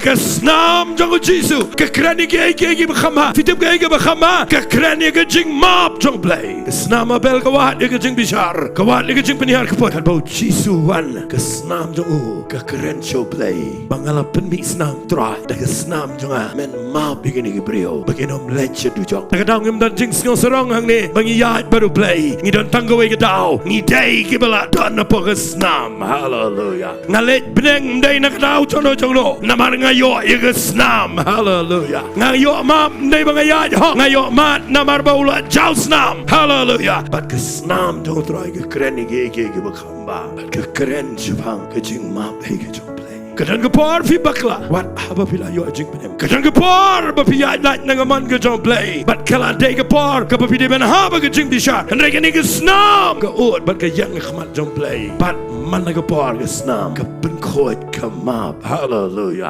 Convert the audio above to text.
ke Snam jong Jisu ke krani ke bekhama fitip ke bekhama ke krani ke jing map jong play ke Snam abel ke wat ke jing bishar ke wat ke jing penihar ke pot bau Jisu wan ke Snam jong ke kren show play bangala penmi Snam try ke Snam jong men map begini ke brio beginom lecture du jong kadang ngem dan jing ngong serong hang ni bangi yat baru play ngi don tanggawe ke dau ngi day ke bala don apa ke Snam hallelujah ngalet beneng day nak dau jong no namar ngayo ye ke Snam hallelujah ngayo map day bangayat ho ngayo mat namar baula jau Snam hallelujah bat ke Snam jong try ke kren ke bekhamba ke kren jipang ke jing map ke jong kadang kepar fi bakla wat apa pila yo jing penem kadang kepar ba pi ya nat nangaman ke jong play bat kala day kepar ka pi de ben ha ba ke jing bisha and rega ni ke Snam ke ut bat ke yang khmat jong play bat man na kepar ke Snam ke ben khot ke map hallelujah